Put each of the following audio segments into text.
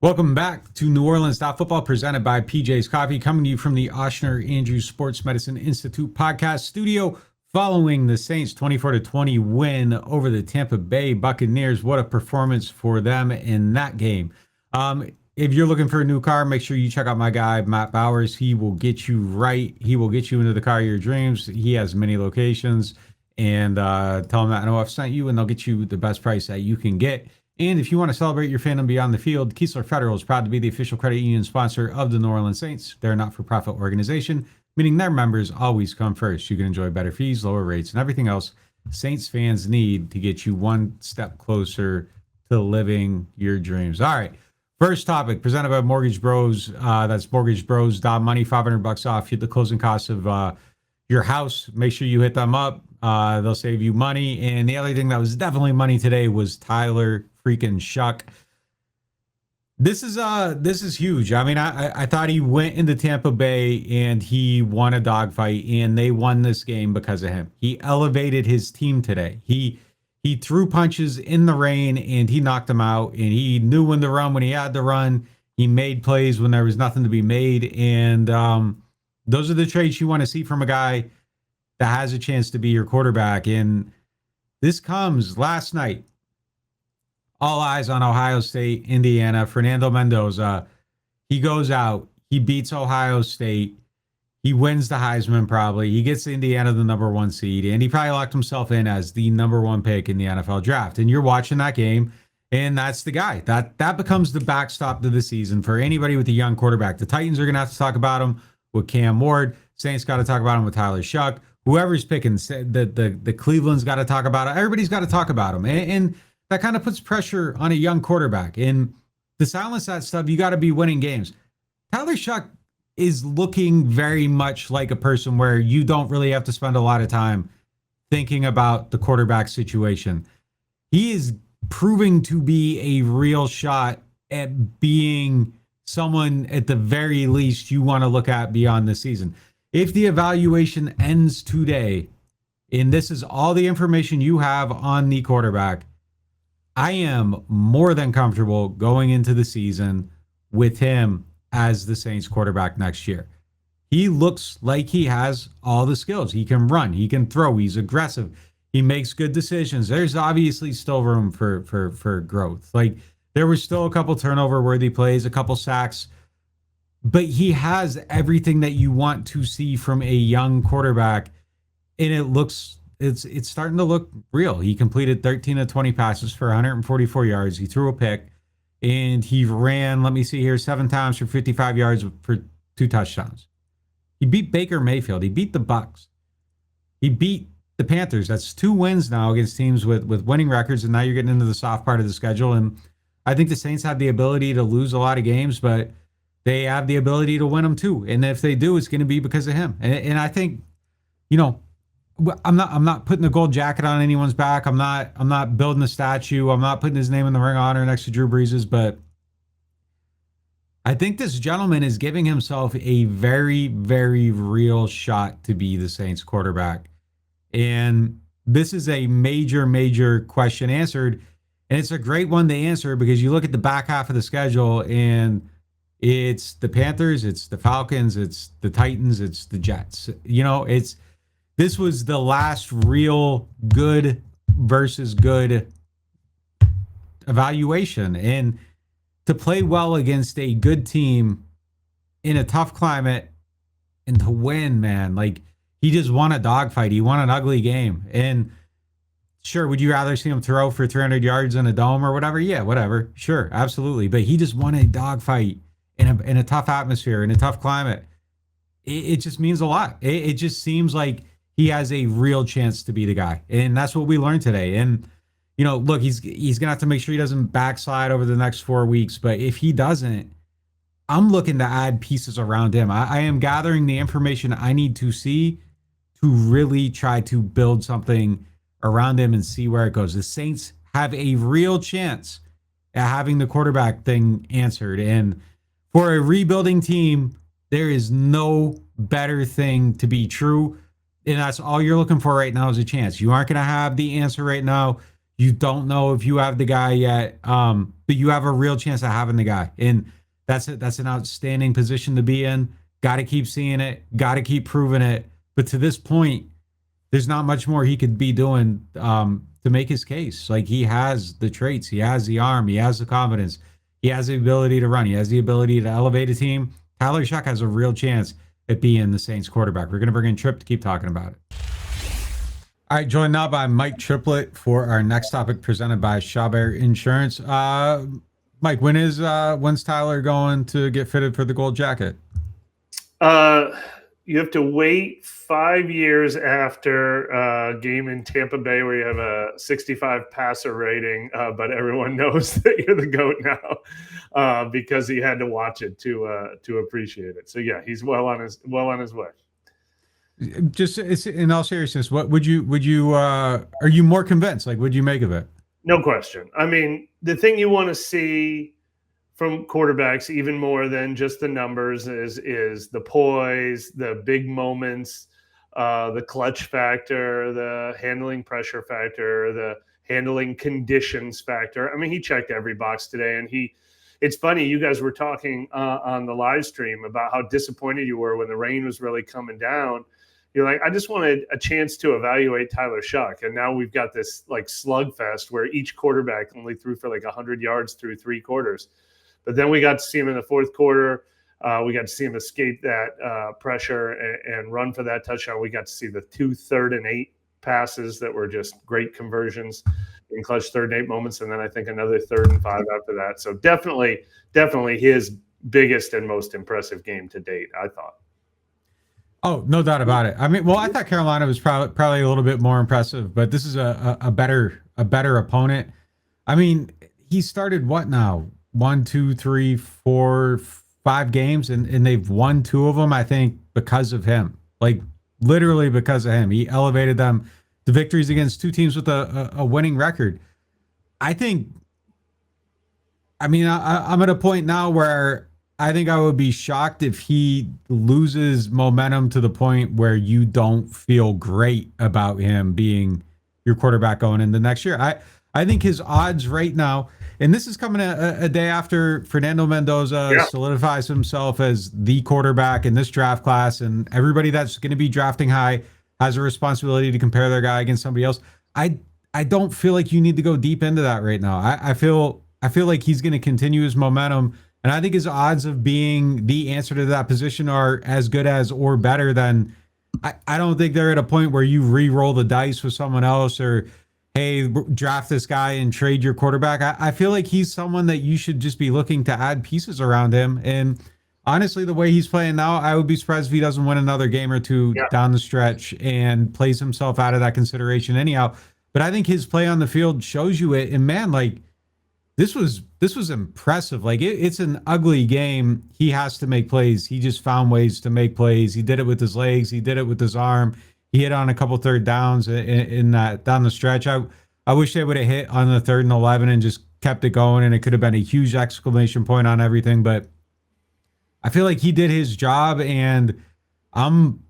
Welcome back to NewOrleans.Football, presented by PJ's Coffee, coming to you from the Oshner Andrews Sports Medicine Institute podcast studio. Following the Saints' 24-20 win over the Tampa Bay Buccaneers, what a performance for them in that game. If you're looking for a new car, make sure you check out my guy, Matt Bowers. He will get you right. He will get you into the car of your dreams. He has many locations. And tell him that I know I've sent you, and they'll get you the best price that you can get. And if you want to celebrate your fandom beyond the field, Keesler Federal is proud to be the official credit union sponsor of the New Orleans Saints. They're a not-for-profit organization, meaning their members always come first. You can enjoy better fees, lower rates, and everything else Saints fans need to get you one step closer to living your dreams. All right, first topic presented by Mortgage Bros. That's Mortgage Bros. Money, $500 off. Hit the closing costs of your house. Make sure you hit them up. They'll save you money. And the other thing that was definitely money today was Tyler freaking Shough. This is huge. I mean, I thought he went into Tampa Bay and he won a dogfight, and they won this game because of him. He elevated his team today. He threw punches in the rain and he knocked them out, and he knew when to run when he had to run. He made plays when there was nothing to be made. And those are the traits you want to see from a guy that has a chance to be your quarterback. And this comes last night. All eyes on Ohio State, Indiana. Fernando Mendoza, he goes out. He beats Ohio State. He wins the Heisman probably. He gets Indiana the number one seed, and he probably locked himself in as the number one pick in the NFL draft. And you're watching that game, and that's the guy. That becomes the backstop to the season for anybody with a young quarterback. The Titans are going to have to talk about him with Cam Ward. Saints got to talk about him with Tyler Shough. Whoever's picking, the Cleveland's got to talk about it. Everybody's got to talk about him. And that kind of puts pressure on a young quarterback. And to silence that stuff, you got to be winning games. Tyler Shough is looking very much like a person where you don't really have to spend a lot of time thinking about the quarterback situation. He is proving to be a real shot at being someone at the very least you want to look at beyond the season. If the evaluation ends today, and this is all the information you have on the quarterback, I am more than comfortable going into the season with him as the Saints quarterback next year. He looks like he has all the skills. He can run, he can throw, he's aggressive, he makes good decisions. There's obviously still room for growth. Like, there was still a couple turnover worthy plays, a couple sacks, but he has everything that you want to see from a young quarterback, and it's starting to look real. He completed 13 of 20 passes for 144 yards. He threw a pick, and he ran, 7 times for 55 yards for 2 touchdowns. He beat Baker Mayfield. He beat the Bucs. He beat the Panthers. That's 2 wins now against teams with winning records, and now you're getting into the soft part of the schedule. And I think the Saints have the ability to lose a lot of games, but they have the ability to win them too. And if they do, it's going to be because of him. And I think, I'm not putting the gold jacket on anyone's back. I'm not building a statue. I'm not putting his name in the ring of honor next to Drew Brees's, but I think this gentleman is giving himself a very, very real shot to be the Saints quarterback. And this is a major, major question answered. And it's a great one to answer because you look at the back half of the schedule, and it's the Panthers, it's the Falcons, it's the Titans, it's the Jets. This was the last real good versus good evaluation. And to play well against a good team in a tough climate and to win, man, like, he just won a dogfight. He won an ugly game. And sure, would you rather see him throw for 300 yards in a dome or whatever? Yeah, whatever. Sure, absolutely. But he just won a dogfight in a tough atmosphere, in a tough climate. It just means a lot. It just seems like he has a real chance to be the guy. And that's what we learned today. And, look, he's going to have to make sure he doesn't backslide over the next 4 weeks. But if he doesn't, I'm looking to add pieces around him. I am gathering the information I need to see to really try to build something around him and see where it goes. The Saints have a real chance at having the quarterback thing answered. And for a rebuilding team, there is no better thing to be true. And that's all you're looking for right now is a chance. You aren't going to have the answer right now. You don't know if you have the guy yet, but you have a real chance of having the guy. And that's an outstanding position to be in. Got to keep seeing it. Got to keep proving it. But to this point, there's not much more he could be doing to make his case. Like, he has the traits, he has the arm, he has the confidence, he has the ability to run, he has the ability to elevate a team. Tyler Shough has a real chance at being the Saints quarterback. We're going to bring in Tripp to keep talking about it. All right, joined now by Mike Triplett for our next topic, presented by Shough Insurance. Mike, when's Tyler going to get fitted for the gold jacket? You have to wait 5 years after a game in Tampa Bay where you have a 65 passer rating, but everyone knows that you're the GOAT now because he had to watch it to appreciate it. So yeah, he's well on his way. Just in all seriousness, what would you are you more convinced? Like, what'd you make of it? No question. I mean, the thing you want to see from quarterbacks, even more than just the numbers, is the poise, the big moments, the clutch factor, the handling pressure factor, the handling conditions factor. I mean, he checked every box today, and it's funny, you guys were talking on the live stream about how disappointed you were when the rain was really coming down. You're like, I just wanted a chance to evaluate Tyler Shough. And now we've got this like slugfest where each quarterback only threw for like 100 yards through 3 quarters. But then we got to see him in the fourth quarter. We got to see him escape that pressure and run for that touchdown. We got to see the 2 3rd and 8 passes that were just great conversions in clutch 3rd and 8 moments. And then I think another 3rd and 5 after that. So definitely his biggest and most impressive game to date, I thought. Oh, no doubt about it. I mean, well, I thought Carolina was probably a little bit more impressive, but this is a better opponent. I mean, he started what now? 1, 2, 3, 4, 5 games, and they've won 2 of them, I think, because of him. Like, literally because of him. He elevated them to victories against 2 teams with a winning record. I think, I mean, I'm at a point now where I think I would be shocked if he loses momentum to the point where you don't feel great about him being your quarterback going into next year. I think his odds right now, and this is coming a day after Fernando Mendoza solidifies himself as the quarterback in this draft class, and everybody that's going to be drafting high has a responsibility to compare their guy against somebody else. I don't feel like you need to go deep into that right now. I feel like he's going to continue his momentum. And I think his odds of being the answer to that position are as good as or better than. I don't think they're at a point where you re-roll the dice with someone else or, hey, draft this guy and trade your quarterback. I feel like he's someone that you should just be looking to add pieces around him. And honestly, the way he's playing now, I would be surprised if he doesn't win another game or 2 down the stretch and plays himself out of that consideration anyhow. But I think his play on the field shows you it. And man, like, This was impressive. Like, it's an ugly game. He has to make plays. He just found ways to make plays. He did it with his legs. He did it with his arm. He hit on a couple 3rd downs in that down the stretch. I wish they would have hit on the 3rd and 11 and just kept it going, and it could have been a huge exclamation point on everything. But I feel like he did his job, and if I'm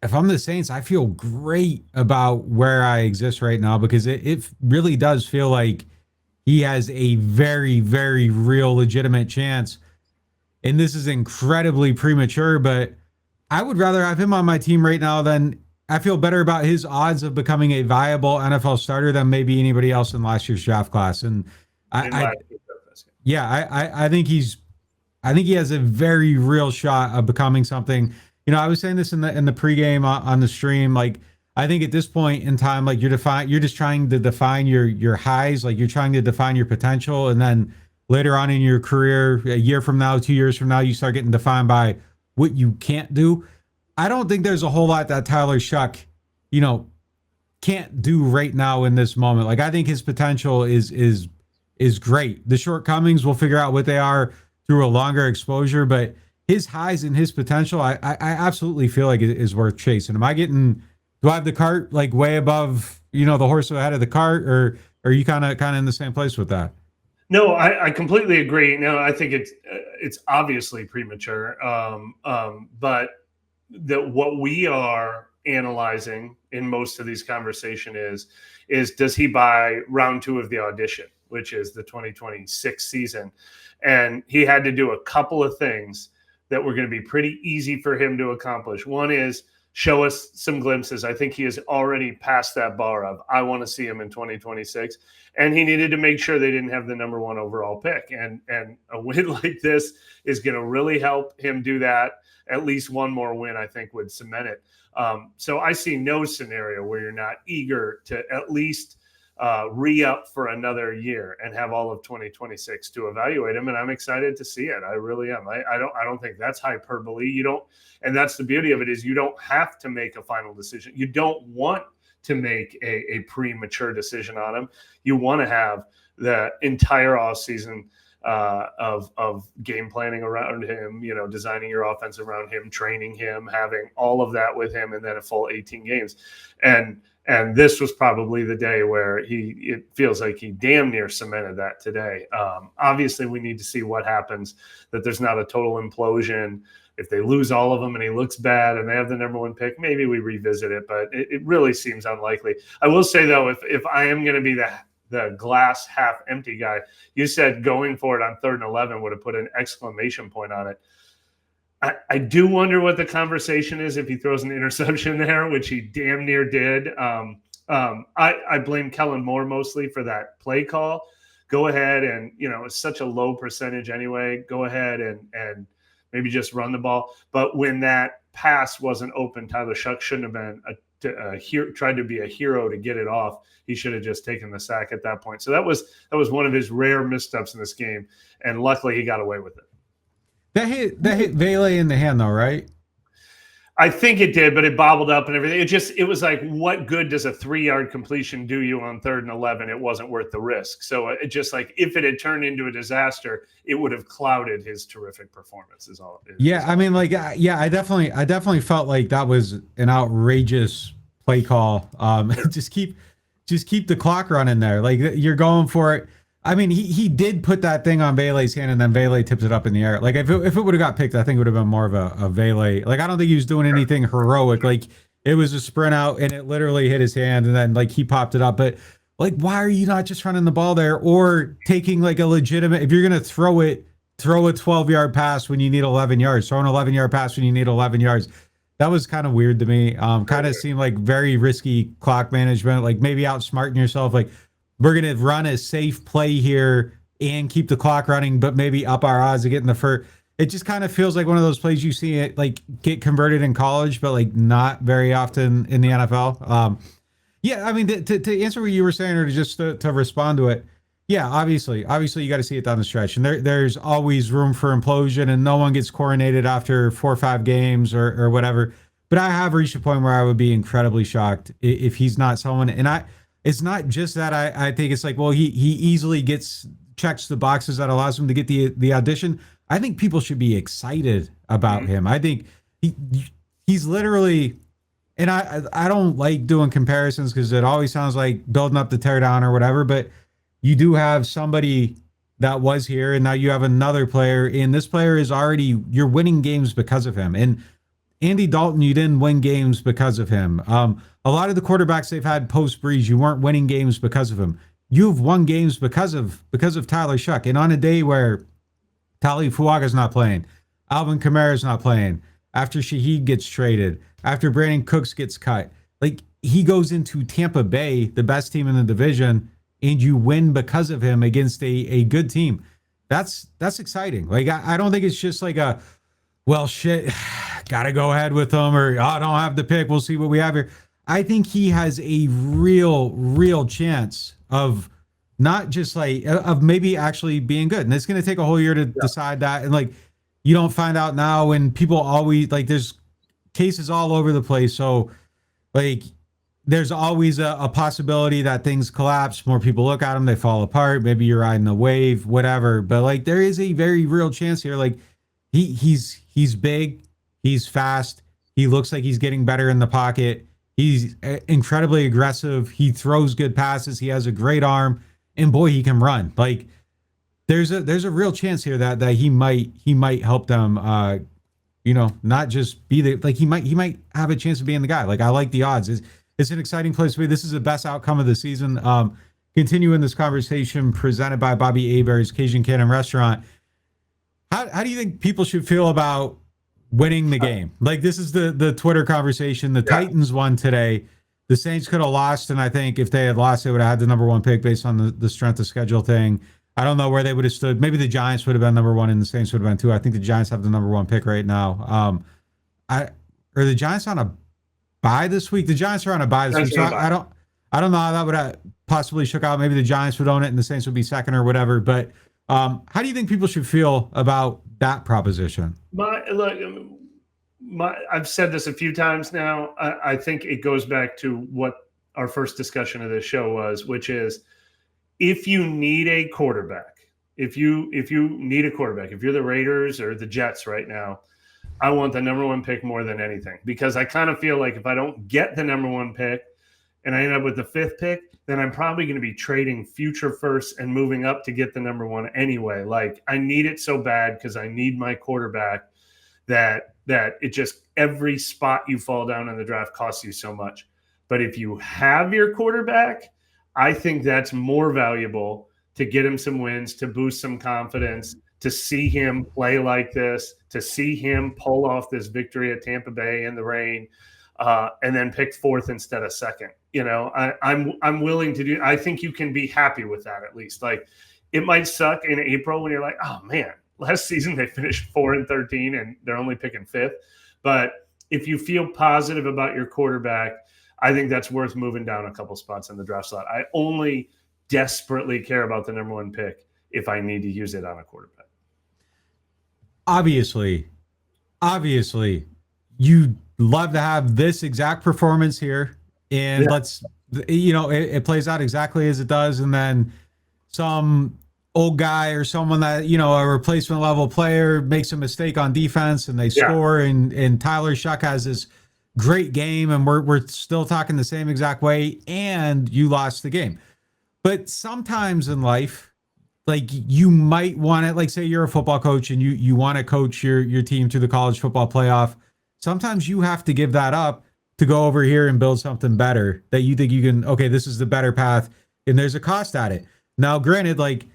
the Saints, I feel great about where I exist right now because it really does feel like he has a very, very real, legitimate chance. And this is incredibly premature, but I would rather have him on my team right now than I feel better about his odds of becoming a viable NFL starter than maybe anybody else in last year's draft class. And I think he has a very real shot of becoming something. You know, I was saying this in the pregame on the stream, like, I think at this point in time, like, you're just trying to define your highs, like you're trying to define your potential, and then later on in your career, a year from now, 2 years from now, you start getting defined by what you can't do. I don't think there's a whole lot that Tyler Shough, can't do right now in this moment. Like, I think his potential is great. The shortcomings, we'll figure out what they are through a longer exposure, but his highs and his potential, I absolutely feel like it is worth chasing. Do I have the cart like way above, the horse ahead of the cart, or are you kind of in the same place with that? No, I completely agree. No, I think it's obviously premature, but that what we are analyzing in most of these conversation is is, does he buy round 2 of the audition, which is the 2026 season? And he had to do a couple of things that were going to be pretty easy for him to accomplish. One is show us some glimpses. I think he has already passed that bar of, I want to see him in 2026. And he needed to make sure they didn't have the number 1 overall pick. And a win like this is going to really help him do that. At least one more win, I think, would cement it. So I see no scenario where you're not eager to at least re-up for another year and have all of 2026 to evaluate him. And I'm excited to see it. I really am. I don't think that's hyperbole. You don't, and that's the beauty of it, is you don't have to make a final decision. You don't want to make a premature decision on him. You want to have the entire offseason of game planning around him, designing your offense around him, training him, having all of that with him, and then a full 18 games. And this was probably the day where it feels like he damn near cemented that today. Obviously, we need to see what happens, that there's not a total implosion. If they lose all of them and he looks bad and they have the number 1 pick, maybe we revisit it, but it really seems unlikely. I will say, though, if I am going to be the glass half empty guy, you said going for it on 3rd and 11 would have put an exclamation point on it. I do wonder what the conversation is if he throws an interception there, which he damn near did. I blame Kellen Moore mostly for that play call. Go ahead and, it's such a low percentage anyway. Go ahead and maybe just run the ball. But when that pass wasn't open, Tyler Shough shouldn't have been tried to be a hero to get it off. He should have just taken the sack at that point. So that was one of his rare missteps in this game, and luckily he got away with it. That hit Vele in the hand, though, right? I think it did, but it bobbled up and everything. It was like, what good does a 3-yard completion do you on 3rd and 11? It wasn't worth the risk. So it just, like, if it had turned into a disaster, it would have clouded his terrific performance. Is all. I mean, like, I definitely felt like that was an outrageous play call. Just keep the clock running there. Like, you're going for it. I mean, he did put that thing on Vele's hand, and then Vele tipped it up in the air. Like, if it would have got picked, I think it would have been more of a Vele. Like, I don't think he was doing anything heroic. Like, it was a sprint out, and it literally hit his hand, and then, like, he popped it up. But, like, why are you not just running the ball there or taking, like, a legitimate – if you're going to throw a 12-yard pass when you need 11 yards, throw an 11-yard pass when you need 11 yards. That was kind of weird to me. Kind of seemed like very risky clock management, like maybe outsmarting yourself, like – we're going to run a safe play here and keep the clock running, but maybe up our odds of getting the first. It just kind of feels like one of those plays you see it like get converted in college, but like not very often in the NFL. Yeah, I mean, to answer what you were saying, or just to respond to it, yeah, obviously you got to see it down the stretch, and there's always room for implosion, and no one gets coronated after 4 or 5 games or whatever. But I have reached a point where I would be incredibly shocked if he's not someone, and it's not just that. I think it's like, well, he easily checks the boxes that allows him to get the audition. I think people should be excited about him. I think he's literally, and I don't like doing comparisons because it always sounds like building up the teardown or whatever, but you do have somebody that was here, and now you have another player, and this player is already, you're winning games because of him. And Andy Dalton, you didn't win games because of him. A lot of the quarterbacks they've had post-Breeze, you weren't winning games because of him. You've won games because of Tyler Shough. And on a day where Tali Fuaga's not playing, Alvin Kamara's not playing, after Shaheed gets traded, after Brandon Cooks gets cut, like, he goes into Tampa Bay, the best team in the division, and you win because of him against a good team. That's exciting. Like, I don't think it's just like a, well, shit, got to go ahead with them, or I don't have the pick, we'll see what we have here. I think he has a real chance of not just like, of maybe actually being good. And it's going to take a whole year to decide that. And like, you don't find out now, and people always, like, there's cases all over the place. So like, there's always a possibility that things collapse. More people look at them, they fall apart. Maybe you're riding the wave, whatever. But like, there is a very real chance here. Like, he's big, he's fast, he looks like he's getting better in the pocket. He's incredibly aggressive. He throws good passes. He has a great arm, and boy, he can run. Like, there's a real chance here that he might help them. Not just be the, like, he might have a chance of being the guy. Like, I like the odds. It's an exciting place to be. This is the best outcome of the season. Continuing this conversation presented by Bobby Hebert's Cajun Cannon Restaurant. How do you think people should feel about winning the game? Like, this is the Twitter conversation. The Titans won today. The Saints could have lost, and I think if they had lost, they would have had the number one pick based on the strength of schedule thing. I don't know where they would have stood. Maybe the Giants would have been number one and the Saints would have been two. I think the Giants have the number one pick right now. Are the Giants on a bye this week? The Giants are on a bye this week. So I don't know how that would have possibly shook out. Maybe the Giants would own it and the Saints would be second or whatever. But how do you think people should feel about that proposition? I've said this a few times now. I think it goes back to what our first discussion of this show was, which is if you need a quarterback, if you need a quarterback, if you're the Raiders or the Jets right now, I want the number one pick more than anything, because I kind of feel like if I don't get the number one pick and I end up with the fifth pick, then I'm probably going to be trading future firsts and moving up to get the number one anyway. Like, I need it so bad because I need my quarterback that it just, every spot you fall down in the draft costs you so much. But if you have your quarterback, I think that's more valuable to get him some wins, to boost some confidence, to see him play like this, to see him pull off this victory at Tampa Bay in the rain, and then pick fourth instead of second. You know, I'm willing to do. I think you can be happy with that at least. Like, it might suck in April when you're like, oh man, last season they finished 4-13 and they're only picking fifth. But if you feel positive about your quarterback, I think that's worth moving down a couple spots in the draft slot. I only desperately care about the number one pick if I need to use it on a quarterback. Obviously, you'd love to have this exact performance here. And it plays out exactly as it does. And then some old guy or someone that, a replacement level player makes a mistake on defense and they score. And Tyler Shough has this great game and we're still talking the same exact way. And you lost the game. But sometimes in life, like, you might want to, like, say you're a football coach and you want to coach your team to the college football playoff. Sometimes you have to give that up to go over here and build something better that you think you can, okay, this is the better path, and there's a cost at it. Now, granted, like,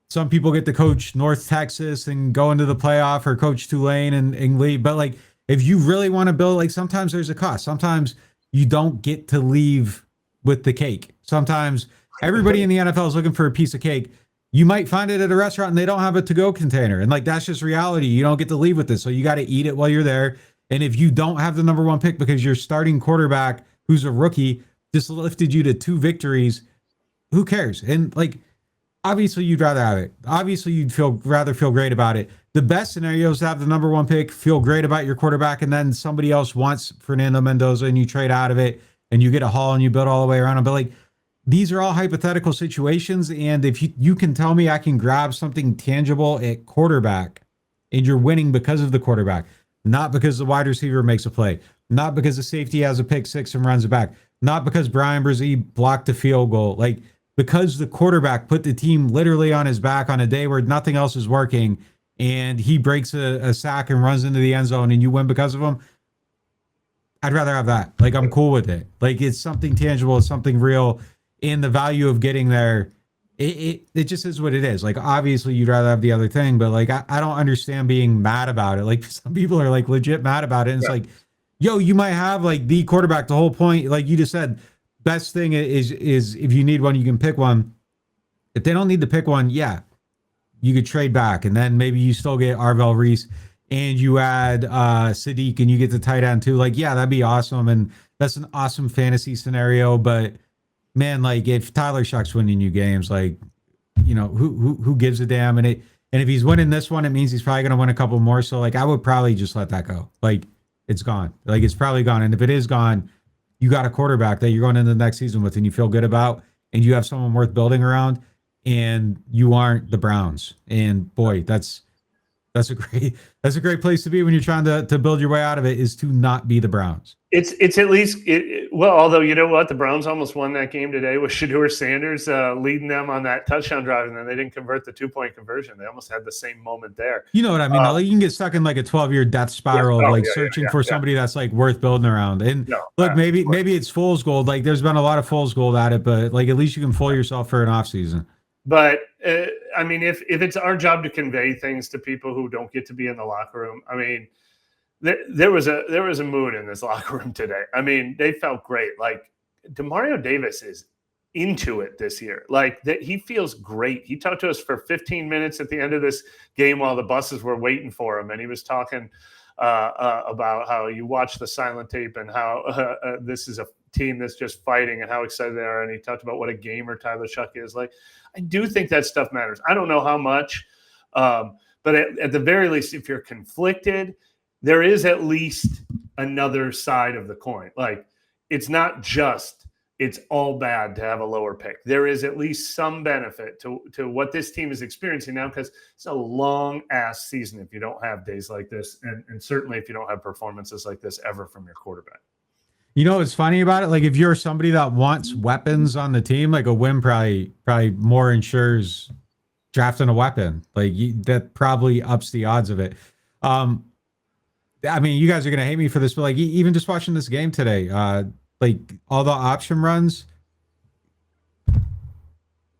some people get to coach North Texas and go into the playoff or coach Tulane and leave, but like, if you really want to build, like, sometimes there's a cost. Sometimes you don't get to leave with the cake. Sometimes everybody in the NFL is looking for a piece of cake. You might find it at a restaurant and they don't have a to-go container. And like, that's just reality. You don't get to leave with this. So you got to eat it while you're there. And if you don't have the number one pick because your starting quarterback, who's a rookie, just lifted you to 2 victories, who cares? And like, obviously you'd rather have it. Obviously you'd rather feel great about it. The best scenario is to have the number one pick, feel great about your quarterback, and then somebody else wants Fernando Mendoza and you trade out of it and you get a haul and you build all the way around him. But like, these are all hypothetical situations. And if you can tell me I can grab something tangible at quarterback and you're winning because of the quarterback, not because the wide receiver makes a play, not because the safety has a pick six and runs it back, not because Brian Brzee blocked a field goal, like, because the quarterback put the team literally on his back on a day where nothing else is working and he breaks a sack and runs into the end zone and you win because of him. I'd rather have that. Like, I'm cool with it. Like, it's something tangible, it's something real, and the value of getting there, it just is what it is. Like, obviously you'd rather have the other thing, but like, I don't understand being mad about it. Like, some people are like legit mad about it. And it's like, yo, you might have like the quarterback. The whole point, like you just said, best thing is if you need one, you can pick one. If they don't need to pick one, yeah, you could trade back. And then maybe you still get Arvell Reese and you add Sadiq and you get the tight end too. Like, yeah, that'd be awesome. And that's an awesome fantasy scenario. But man, like, if Tyler Shough's winning you games, like, who gives a damn? And if he's winning this one, it means he's probably going to win a couple more. So like, I would probably just let that go. Like, it's gone. Like, it's probably gone. And if it is gone, you got a quarterback that you're going into the next season with and you feel good about, and you have someone worth building around, and you aren't the Browns. And boy, that's That's a great place to be when you're trying to build your way out of it, is to not be the Browns. It's at least well, although you know what, the Browns almost won that game today with Shedeur Sanders leading them on that touchdown drive, and then they didn't convert the 2point conversion. They almost had the same moment there. You know what I mean? Like, you can get stuck in like a 12-year death spiral, searching for somebody that's like worth building around. And look, maybe it's fool's gold. Like, there's been a lot of fool's gold at it, but like at least you can fool yourself for an off season. But I mean, if it's our job to convey things to people who don't get to be in the locker room, I mean, there was a mood in this locker room today. I mean, they felt great. Like, Demario Davis is into it this year. Like, that, he feels great. He talked to us for 15 minutes at the end of this game while the buses were waiting for him, and he was talking about how you watch the silent tape and how this is a team that's just fighting and how excited they are. And he talked about what a gamer Tyler Shough is. Like, I do think that stuff matters. I don't know how much, but at the very least, if you're conflicted, there is at least another side of the coin. Like, it's not just, it's all bad to have a lower pick. There is at least some benefit to what this team is experiencing now, because it's a long ass season if you don't have days like this. And certainly if you don't have performances like this ever from your quarterback. You know what's funny about it? Like, if you're somebody that wants weapons on the team, like a win probably more ensures drafting a weapon. Like, that probably ups the odds of it. I mean, you guys are going to hate me for this, but like, even just watching this game today, like all the option runs,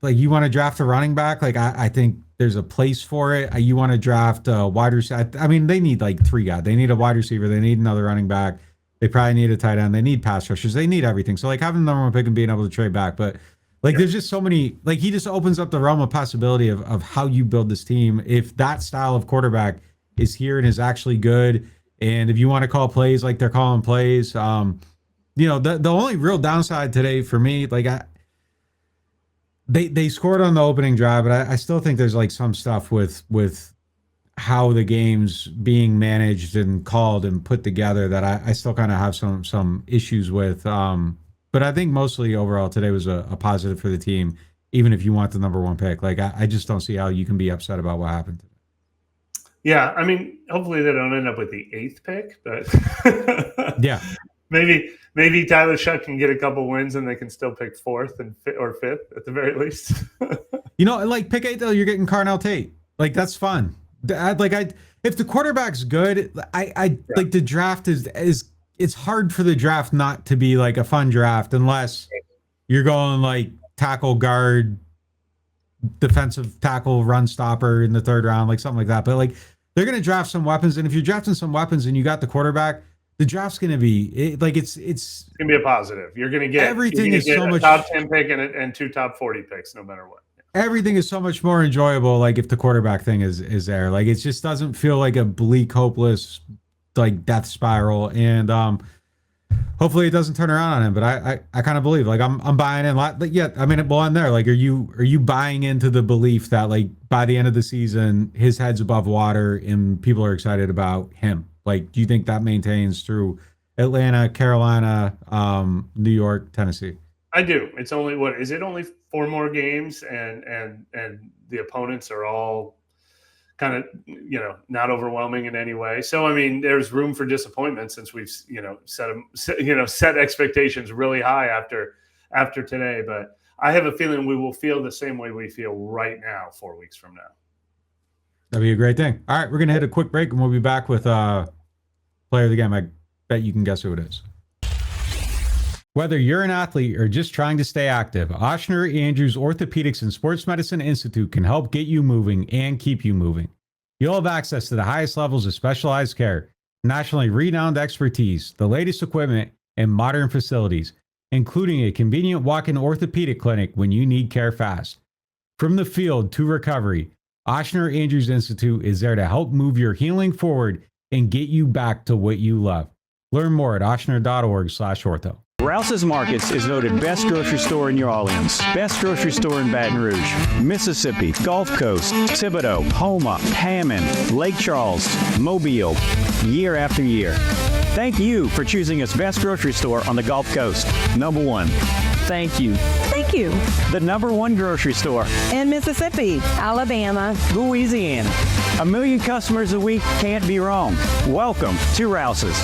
like, you want to draft a running back. Like, I think there's a place for it. You want to draft a wide receiver. I mean, they need like 3 guys. They need a wide receiver. They need another running back. They probably need a tight end. They need pass rushers. They need everything. So like, having the number 1 pick and being able to trade back, but like, there's just so many, like, he just opens up the realm of possibility of how you build this team. If that style of quarterback is here and is actually good, and if you want to call plays like they're calling plays, you know, the only real downside today for me, like, they scored on the opening drive, but I still think there's like some stuff with how the game's being managed and called and put together that I still kind of have some issues with. But I think mostly overall today was a positive for the team, even if you want the number 1 pick. Like, I just don't see how you can be upset about what happened today. Yeah, I mean, hopefully they don't end up with the 8th pick, but yeah, maybe Tyler Shough can get a couple wins and they can still pick 4th or 5th at the very least. You know, like, pick 8 though, you're getting Carnell Tate. Like, that's fun. If the quarterback's good, like, the draft is it's hard for the draft not to be like a fun draft unless you're going like tackle, guard, defensive tackle, run stopper in the 3rd round, like something like that. But like, they're going to draft some weapons, and if you're drafting some weapons and you got the quarterback, the draft's going to be it's going to be a positive. You're going to get everything is so much top 10 pick and 2 top 40 picks, no matter what. Everything is so much more enjoyable, like, if the quarterback thing is there. Like, it just doesn't feel like a bleak, hopeless, like, death spiral. And hopefully it doesn't turn around on him. But I kind of believe, like, I'm buying in. Like, yeah, I mean, well, I'm there. Like, are you buying into the belief that, like, by the end of the season, his head's above water and people are excited about him? Like, do you think that maintains through Atlanta, Carolina, New York, Tennessee? I do. It's only only 4 more games, and the opponents are all kind of, you know, not overwhelming in any way. So I mean, there's room for disappointment since we've, you know, set expectations really high after today. But I have a feeling we will feel the same way we feel right now 4 weeks from now. That'd be a great thing. All right, we're gonna hit a quick break and we'll be back with player of the game. I bet you can guess who it is. Whether you're an athlete or just trying to stay active, Ochsner Andrews Orthopedics and Sports Medicine Institute can help get you moving and keep you moving. You'll have access to the highest levels of specialized care, nationally renowned expertise, the latest equipment, and modern facilities, including a convenient walk-in orthopedic clinic when you need care fast. From the field to recovery, Ochsner Andrews Institute is there to help move your healing forward and get you back to what you love. Learn more at ochsner.org/ortho. Rouse's Markets is voted best grocery store in New Orleans, best grocery store in Baton Rouge, Mississippi, Gulf Coast, Thibodaux, Houma, Hammond, Lake Charles, Mobile, year after year. Thank you for choosing us best grocery store on the Gulf Coast. Number 1. Thank you. Thank you. The #1 grocery store. In Mississippi, Alabama, Louisiana. 1 million customers a week can't be wrong. Welcome to Rouse's.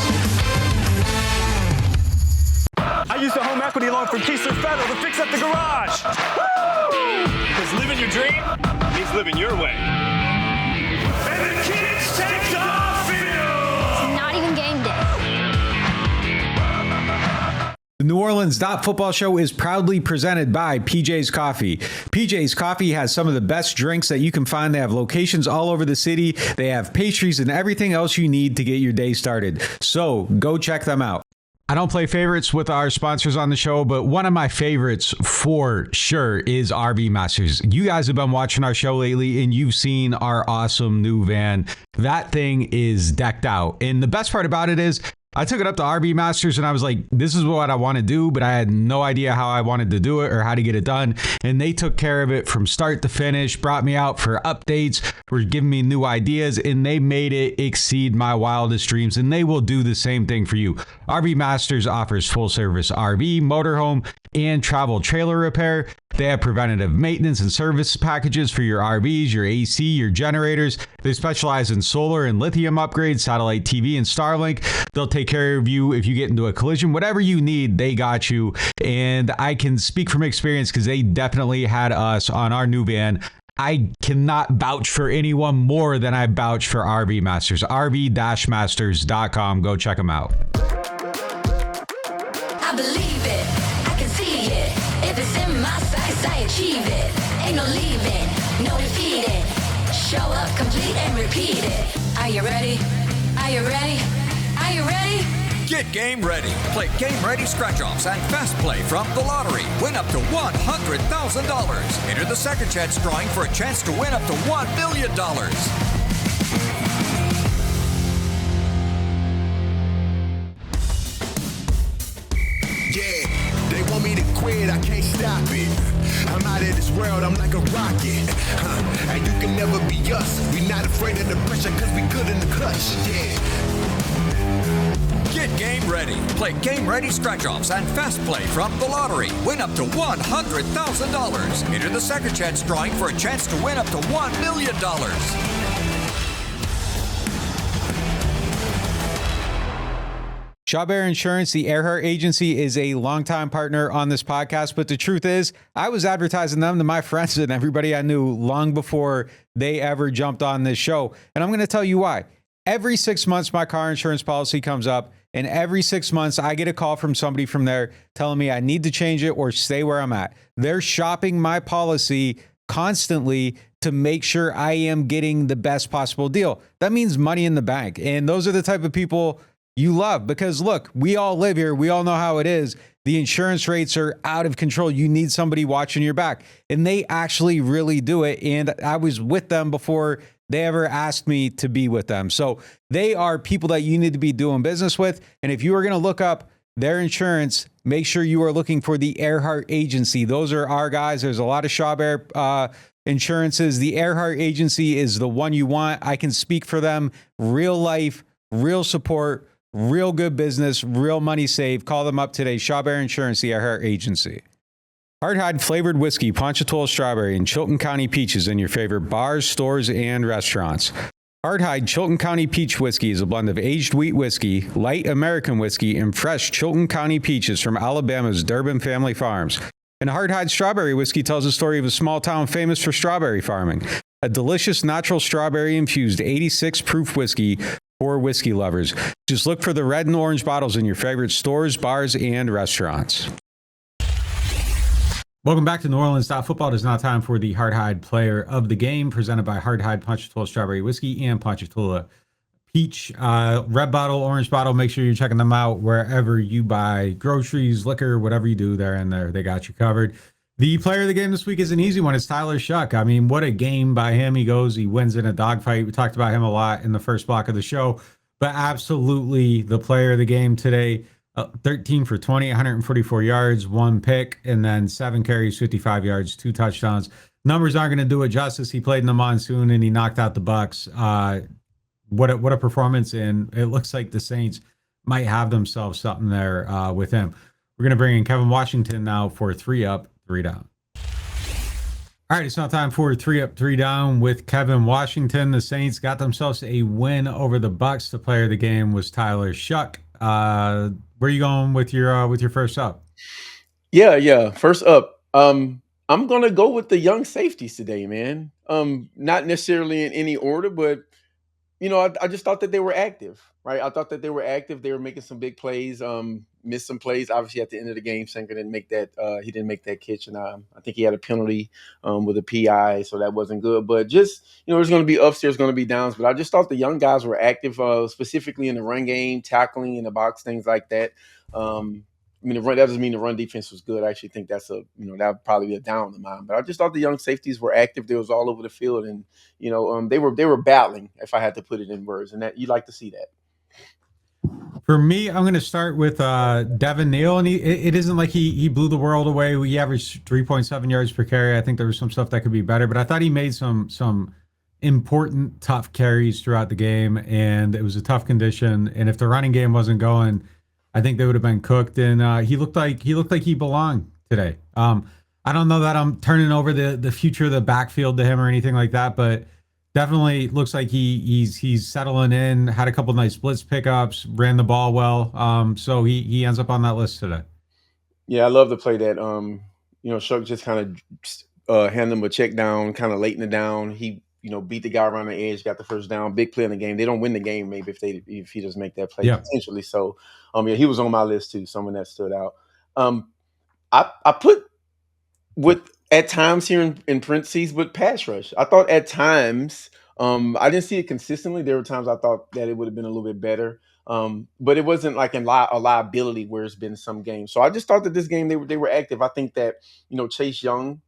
I used a home equity loan from Keystone Federal to fix up the garage. Woo! Because living your dream means living your way. And the kids take off field. Not even game day. The NewOrleans.Football show is proudly presented by PJ's Coffee. PJ's Coffee has some of the best drinks that you can find. They have locations all over the city. They have pastries and everything else you need to get your day started. So go check them out. I don't play favorites with our sponsors on the show, but one of my favorites for sure is RV Masters. You guys have been watching our show lately and you've seen our awesome new van. That thing is decked out. And the best part about it is I took it up to RV Masters and I was like, this is what I want to do, but I had no idea how I wanted to do it or how to get it done. And they took care of it from start to finish, brought me out for updates, were giving me new ideas, and they made it exceed my wildest dreams. And they will do the same thing for you. RV Masters offers full service RV, motorhome, and travel trailer repair. They have preventative maintenance and service packages for your RVs, your AC, your generators. They specialize in solar and lithium upgrades, satellite TV, and Starlink. They'll take care of you if you get into a collision. Whatever you need, they got you. And I can speak from experience because they definitely had us on our new van. I cannot vouch for anyone more than I vouch for RV Masters. RV-Masters.com. Go check them out. I believe it, I can see it. If it's in my sights, I achieve it. Ain't no leaving, no defeating. Show up, complete and repeat it. Are you ready? Are you ready? Are you ready? Get game ready. Play game ready scratch-offs and fast play from the lottery. Win up to $100,000. Enter the second chance drawing for a chance to win up to $1 million. Yeah, they want me to quit, I can't stop it. I'm out of this world, I'm like a rocket. And you can never be us. We not afraid of the pressure, cause we good in the clutch. Yeah. Get game ready. Play game ready scratch-offs and fast play from the lottery. Win up to $100,000. Enter the second chance drawing for a chance to win up to $1 million. Shough Insurance, the Earhart Agency, is a longtime partner on this podcast, but the truth is, I was advertising them to my friends and everybody I knew long before they ever jumped on this show. And I'm going to tell you why. Every 6 months, my car insurance policy comes up, and every 6 months, I get a call from somebody from there telling me I need to change it or stay where I'm at. They're shopping my policy constantly to make sure I am getting the best possible deal. That means money in the bank. And those are the type of people you love because, look, we all live here. We all know how it is. The insurance rates are out of control. You need somebody watching your back. And they actually really do it. And I was with them before they ever asked me to be with them. So they are people that you need to be doing business with. And if you are going to look up their insurance, make sure you are looking for the Earhart Agency. Those are our guys. There's a lot of Shough insurances. The Earhart Agency is the one you want. I can speak for them. Real life, real support, real good business, real money saved. Call them up today. Shough Insurance, the Earhart Agency. Hardhide flavored whiskey, Ponchatoula strawberry, and Chilton County peaches in your favorite bars, stores, and restaurants. Hardhide Chilton County Peach Whiskey is a blend of aged wheat whiskey, light American whiskey, and fresh Chilton County peaches from Alabama's Durbin Family Farms. And Hardhide Strawberry Whiskey tells the story of a small town famous for strawberry farming. A delicious natural strawberry-infused 86-proof whiskey for whiskey lovers. Just look for the red and orange bottles in your favorite stores, bars, and restaurants. Welcome back to NewOrleans.Football. It is now time for the Hardhide Player of the Game, presented by Hardhide Ponchatoula Strawberry Whiskey and Ponchatoula Peach. Red bottle, orange bottle. Make sure you're checking them out wherever you buy groceries, liquor, whatever you do. They're in there. They got you covered. The player of the game this week is an easy one. It's Tyler Shough. I mean, what a game by him. He wins in a dogfight. We talked about him a lot in the first block of the show, but absolutely the player of the game today. 13 for 20, 144 yards, 1 pick, and then 7 carries, 55 yards, 2 touchdowns. Numbers aren't going to do it justice. He played in the monsoon and he knocked out the Bucs. What a performance. And it looks like the Saints might have themselves something there with him. We're going to bring in Kevin Washington now for 3 Up. 3 down. All right, it's now time for 3 Up, 3 Down with Kevin Washington. The Saints got themselves a win over the Bucs. The player of the game was Tyler Shough. Where are you going with your first up? Yeah. First up, I'm gonna go with the young safeties today, man. Not necessarily in any order, but I just thought that they were active, right? I thought that they were active. They were making some big plays. Missed some plays, obviously at the end of the game. Sanker didn't make that. He didn't make that catch, and I think he had a penalty with a PI, so that wasn't good. But just there's going to be ups, there's going to be downs. But I just thought the young guys were active, specifically in the run game, tackling in the box, things like that. That doesn't mean the run defense was good. I actually think that's that would probably be a down of mine. But I just thought the young safeties were active. They was all over the field, and they were battling. If I had to put it in words, and that you'd like to see that. For me, I'm going to start with Devin Neal, and it isn't like he blew the world away. We averaged 3.7 yards per carry. I think there was some stuff that could be better, but I thought he made some important, tough carries throughout the game, and it was a tough condition. And if the running game wasn't going, I think they would have been cooked. And he looked like he belonged today. I don't know that I'm turning over the future of the backfield to him or anything like that, but definitely looks like he's settling in. Had a couple nice blitz pickups, ran the ball well. So he ends up on that list today. Yeah, I love the play that Shough just kind of handed him a check down, kind of late in the down. He beat the guy around the edge, got the first down, big play in the game. They don't win the game maybe if he doesn't make that play potentially. So he was on my list too, someone that stood out. I put at times here in parentheses with pass rush. I thought at times I didn't see it consistently. There were times I thought that it would have been a little bit better. But it wasn't like a liability where it's been some games. So I just thought that this game they were active. I think that Chase Young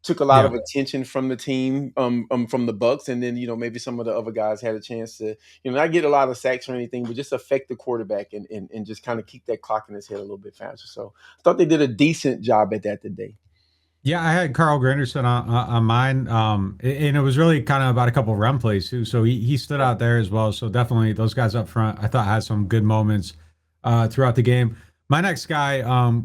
took a lot of attention from the team, from the Bucs, and then maybe some of the other guys had a chance to not get a lot of sacks or anything, but just affect the quarterback and just kind of keep that clock in his head a little bit faster. So I thought they did a decent job at that today. Yeah, I had Carl Granderson on mine, and it was really kind of about a couple of run plays too. So he stood out there as well. So definitely those guys up front, I thought had some good moments throughout the game. My next guy,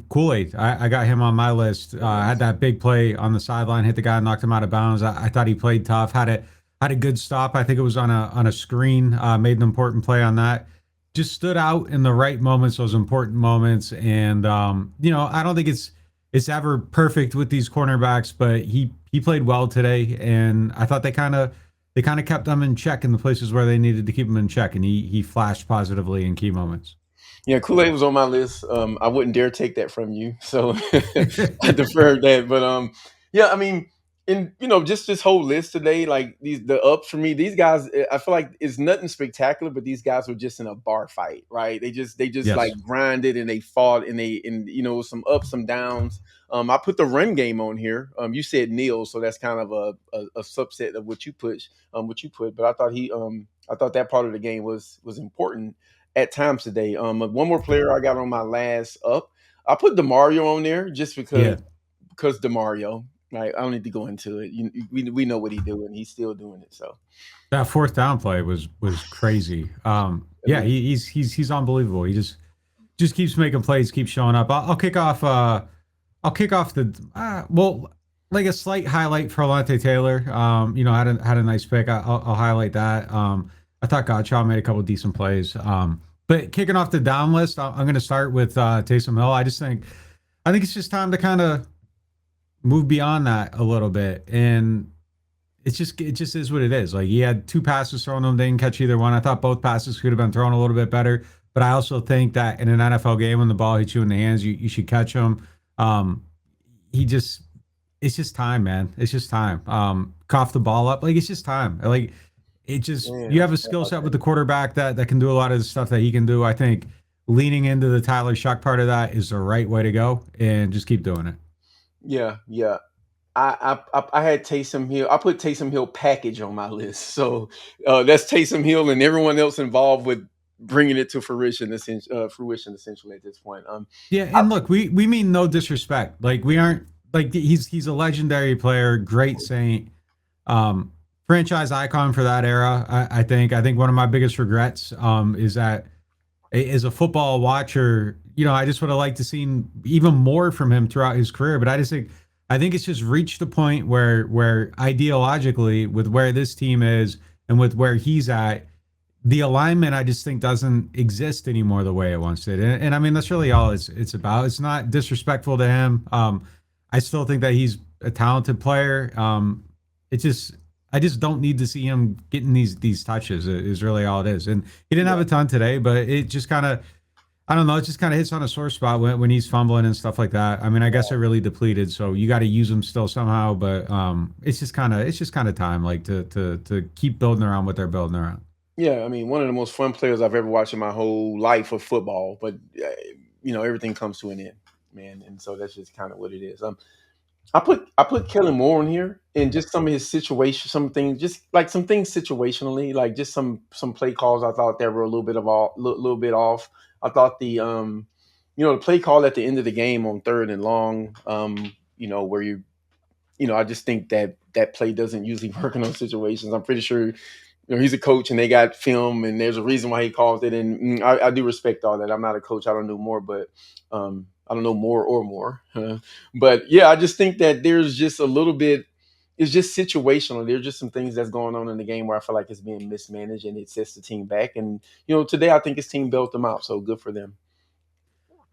Kool-Aid, I got him on my list. Had that big play on the sideline, hit the guy, knocked him out of bounds. I thought he played tough. Had a good stop. I think it was on a screen. Made an important play on that. Just stood out in the right moments, those important moments. And I don't think it's ever perfect with these cornerbacks, but he played well today, and I thought they kind of kept them in check in the places where they needed to keep them in check, and he flashed positively in key moments. Yeah, Kool-Aid was on my list. I wouldn't dare take that from you, so I deferred that. But just this whole list today, like the ups for me, these guys, I feel like it's nothing spectacular, but these guys were just in a bar fight, right? They just Yes. like grinded and they fought and some ups, some downs. I put the run game on here. You said Neal, so that's kind of a subset of what you put. But I thought that part of the game was important at times today. One more player I got on my last up. I put DeMario on there just because DeMario. Right, I don't need to go into it. We know what he's doing. He's still doing it. So that fourth down play was crazy. He's unbelievable. He just keeps making plays, keeps showing up. I'll kick off. I'll kick off like a slight highlight for Alontae Taylor. Had a nice pick. I'll highlight that. I thought Gottschall made a couple of decent plays. But kicking off the down list, I'm going to start with Taysom Hill. I think it's just time to kind of move beyond that a little bit, and it just is what it is. Like, he had 2 passes thrown to him, didn't catch either one. I thought both passes could have been thrown a little bit better, but I also think that in an NFL game, when the ball hits you in the hands, you should catch him. It's just time, man. It's just time. Cough the ball up, like, it's just time. Like, you have a skill set with the quarterback that can do a lot of the stuff that he can do. I think leaning into the Tyler Shough part of that is the right way to go, and just keep doing it. Yeah. I had Taysom Hill. I put Taysom Hill package on my list. So that's Taysom Hill and everyone else involved with bringing it to fruition essentially at this point. Look, we mean no disrespect. Like, we aren't like he's a legendary player, great Saint, franchise icon for that era. I think one of my biggest regrets is that as a football watcher, I just would have liked to seen even more from him throughout his career. But I think it's just reached a point where ideologically, with where this team is and with where he's at, the alignment I just think doesn't exist anymore the way it once did. And I mean, that's really all it's about. It's not disrespectful to him. I still think that he's a talented player. I just don't need to see him getting these touches is really all it is. And he didn't have a ton today, but it just kind of, I don't know, it just kind of hits on a sore spot when he's fumbling and stuff like that. I mean, I guess it really depleted, so you got to use him still somehow, but it's just kind of time like to keep building around what they're building around. Yeah, I mean, one of the most fun players I've ever watched in my whole life of football, but everything comes to an end, man, and so that's just kind of what it is. I put Kellen Moore in here, and just some of his situation, some things situationally, like just some play calls I thought that were a little bit off. I thought the the play call at the end of the game on 3rd and long, where I just think that play doesn't usually work in those situations. I'm pretty sure he's a coach and they got film and there's a reason why he calls it. And I do respect all that. I'm not a coach. I don't know more, but I don't know more or more. But yeah, I just think that there's just a little bit, it's just situational. There's just some things that's going on in the game where I feel like it's being mismanaged and it sets the team back. And, today I think his team bailed them out. So good for them.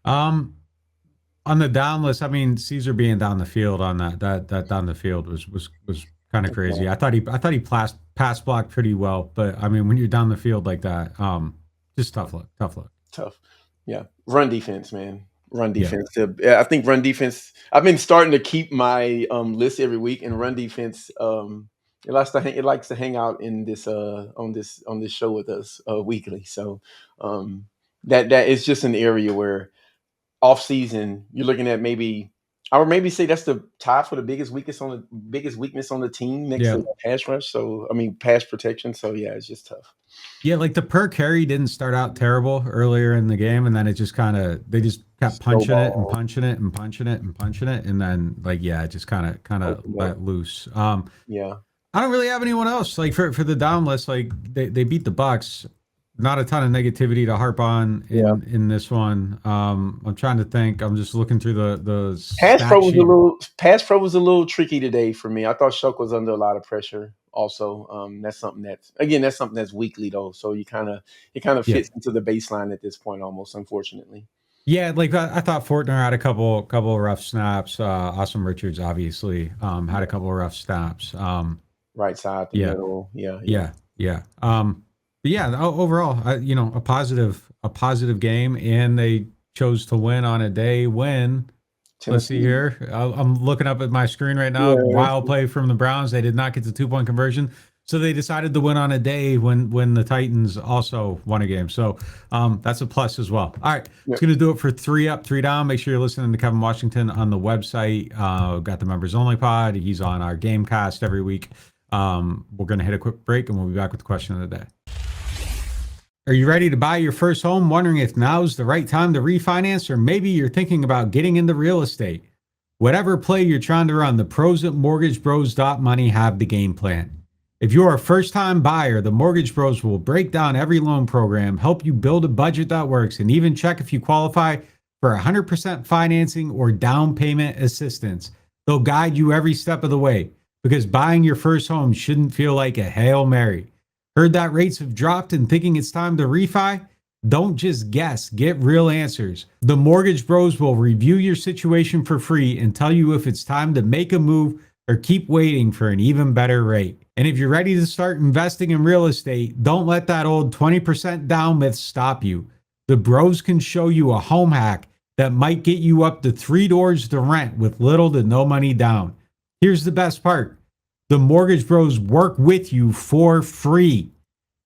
On the down list, I mean, Caesar being down the field on that down the field was kind of crazy. I thought he pass blocked pretty well, but I mean, when you're down the field like that, just tough luck. Tough. Yeah. Run defense, man. Run defense. Yeah. I think run defense. I've been starting to keep my list every week, and run defense. It likes to hang out in this on this show with us weekly. So that is just an area where off season you're looking at I would maybe say that's the tie for the biggest weakness on the team next to the pass rush. So I mean pass protection. So yeah, it's just tough. Yeah, like the per carry didn't start out terrible earlier in the game, and then it just they just kept punching it and punching it and punching it and punching it, and then it just kind of let loose. Yeah, I don't really have anyone else like for the down list. Like they beat the Bucs. Not a ton of negativity to harp on in this one. I'm trying to think. I'm just looking through the pass pro was a little tricky today for me. I thought Shough was under a lot of pressure. Also, that's something that's weekly though. So it kind of fits into the baseline at this point almost, unfortunately. Yeah, like I thought Fortner had a couple of rough snaps. Awesome Richards obviously had a couple of rough snaps. Right side, the middle. Yeah. But yeah, overall, a positive game, and they chose to win on a day when. Let's see here. I'm looking up at my screen right now. Wild play from the Browns. They did not get the 2-point conversion, so they decided to win on a day when the Titans also won a game. So that's a plus as well. All right, it's going to do it for 3 Up, 3 Down. Make sure you're listening to Kevin Washington on the website. Got the members only pod. He's on our Gamecast every week. We're going to hit a quick break, and we'll be back with the question of the day. Are you ready to buy your first home, wondering if now's the right time to refinance, or maybe you're thinking about getting into real estate? Whatever play you're trying to run, the pros at MortgageBros.money have the game plan. If you're a first-time buyer, the Mortgage Bros will break down every loan program, help you build a budget that works, and even check if you qualify for 100% financing or down payment assistance. They'll guide you every step of the way, because buying your first home shouldn't feel like a Hail Mary. Heard that rates have dropped and thinking it's time to refi? Don't just guess, get real answers. The Mortgage Bros will review your situation for free and tell you if it's time to make a move or keep waiting for an even better rate. And if you're ready to start investing in real estate, don't let that old 20% down myth stop you. The Bros can show you a home hack that might get you up to 3 doors to rent with little to no money down. Here's the best part. The Mortgage Bros work with you for free.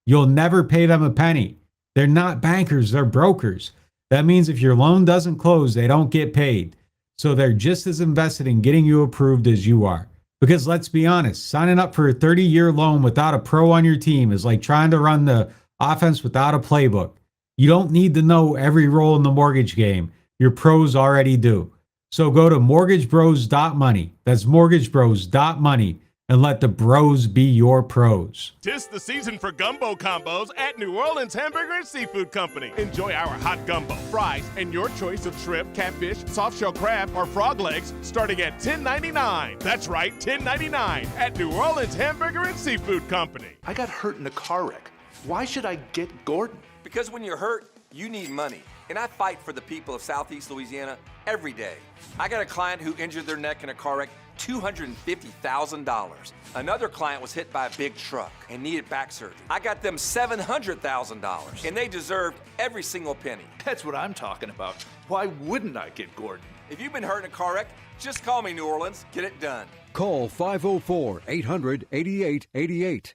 You'll never pay them a penny. They're not bankers, they're brokers. That means if your loan doesn't close, they don't get paid. So they're just as invested in getting you approved as you are. Because let's be honest, signing up for a 30-year loan without a pro on your team is like trying to run the offense without a playbook. You don't need to know every role in the mortgage game. Your pros already do. So go to mortgagebros.money. That's mortgagebros.money. and let the bros be your pros. Tis the season for gumbo combos at New Orleans Hamburger and Seafood Company. Enjoy our hot gumbo, fries, and your choice of shrimp, catfish, soft-shell crab, or frog legs starting at $10.99. That's right, $10.99 at New Orleans Hamburger and Seafood Company. I got hurt in a car wreck. Why should I get Gordon? Because when you're hurt, you need money. And I fight for the people of Southeast Louisiana every day. I got a client who injured their neck in a car wreck, $250,000. Another client was hit by a big truck and needed back surgery. I got them $700,000, and they deserved every single penny. That's what I'm talking about. Why wouldn't I get Gordon? If you've been hurt in a car wreck, just call me, New Orleans. Get it done. Call 504-800-8888.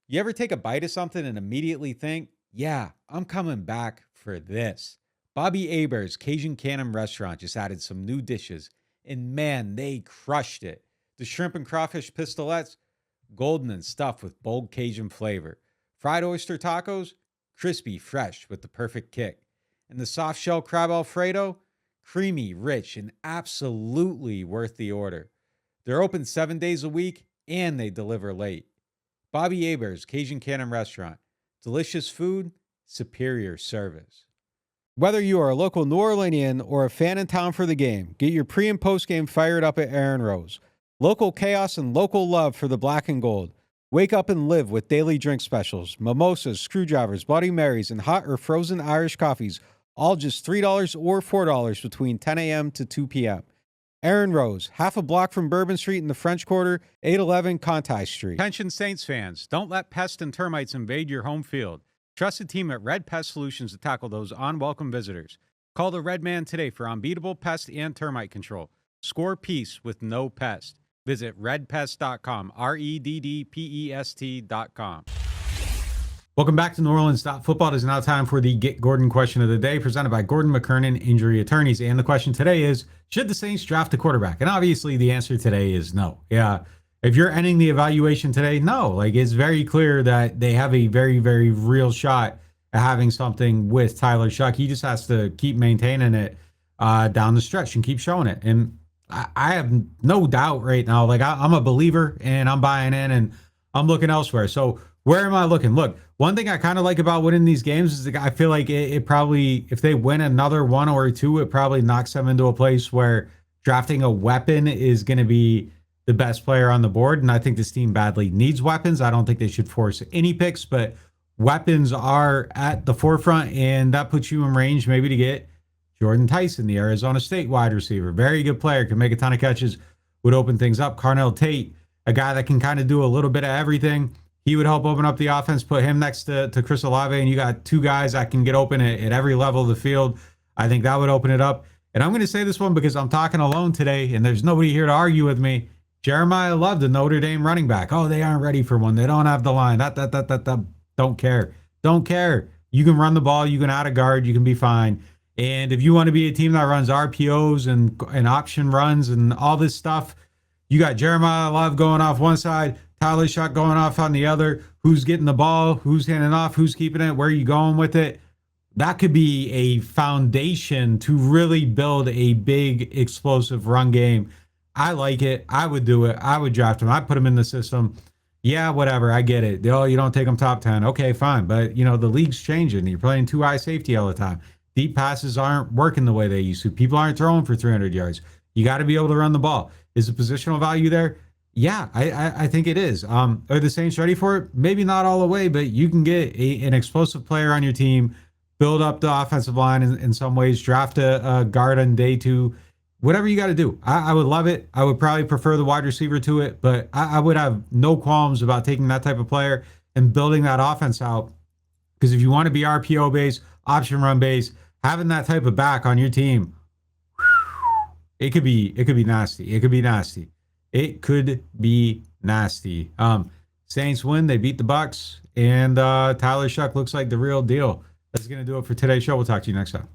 You ever take a bite of something and immediately think, yeah, I'm coming back for this? Bobby Hebert's Cajun Cannon Restaurant just added some new dishes, and man, they crushed it. The shrimp and crawfish pistolets, golden and stuffed with bold Cajun flavor. Fried oyster tacos, crispy, fresh with the perfect kick. And the soft shell crab Alfredo, creamy, rich, and absolutely worth the order. They're open 7 days a week, and they deliver late. Bobby Hebert's Cajun Cannon Restaurant. Delicious food, superior service. Whether you are a local New Orleanian or a fan in town for the game, get your pre- and post-game fired up at Aaron Rose. Local chaos and local love for the black and gold. Wake up and live with daily drink specials, mimosas, screwdrivers, Bloody Marys, and hot or frozen Irish coffees, all just $3 or $4 between 10 a.m. to 2 p.m. Aaron Rose, half a block from Bourbon Street in the French Quarter, 811 Conti Street. Attention Saints fans, don't let pests and termites invade your home field. Trust the team at Red Pest Solutions to tackle those unwelcome visitors. Call the Red Man today for unbeatable pest and termite control. Score peace with no pest. Visit redpest.com, REDDPEST.com. Welcome back to NewOrleans.Football. It is now time for the Get Gordon question of the day, presented by Gordon McKernan Injury Attorneys. And the question today is, should the Saints draft a quarterback? And obviously the answer today is no. Yeah. If you're ending the evaluation today, no. Like, it's very clear that they have a very, very real shot at having something with Tyler Shough. He just has to keep maintaining it down the stretch and keep showing it. And I have no doubt right now, like, I'm a believer and I'm buying in and I'm looking elsewhere. So where am I looking? Look, one thing I kind of like about winning these games is I feel like it probably, if they win another one or two, it probably knocks them into a place where drafting a weapon is going to be the best player on the board. And I think this team badly needs weapons. I don't think they should force any picks, but weapons are at the forefront, and that puts you in range maybe to get Jordan Tyson, the Arizona State wide receiver. Very good player, can make a ton of catches, would open things up. Carnell Tate, a guy that can kind of do a little bit of everything. He would help open up the offense, put him next to Chris Olave, and you got two guys that can get open at every level of the field. I think that would open it up. And I'm going to say this one because I'm talking alone today, and there's nobody here to argue with me. Jeremiah Love, the Notre Dame running back. Oh, they aren't ready for one. They don't have the line. Don't care. Don't care. You can run the ball. You can out of guard. You can be fine. And if you want to be a team that runs RPOs and option runs and all this stuff, you got Jeremiah Love going off one side, Tyler Shough going off on the other. Who's getting the ball? Who's handing off? Who's keeping it? Where are you going with it? That could be a foundation to really build a big, explosive run game. I like it. I would do it. I would draft him. I'd put him in the system. Yeah, whatever. I get it. Oh, you don't take him top 10. Okay, fine. But, the league's changing. You're playing two high safety all the time. Deep passes aren't working the way they used to. People aren't throwing for 300 yards. You got to be able to run the ball. Is the positional value there? Yeah, I think it is. Are the Saints ready for it? Maybe not all the way, but you can get an explosive player on your team, build up the offensive line in some ways, draft a guard on day two, whatever you got to do. I would love it. I would probably prefer the wide receiver to it, but I would have no qualms about taking that type of player and building that offense out. Because if you want to be RPO based, option run based, having that type of back on your team, it could be nasty. It could be nasty. It could be nasty. Saints win. They beat the Bucs, and Tyler Shough looks like the real deal. That's going to do it for today's show. We'll talk to you next time.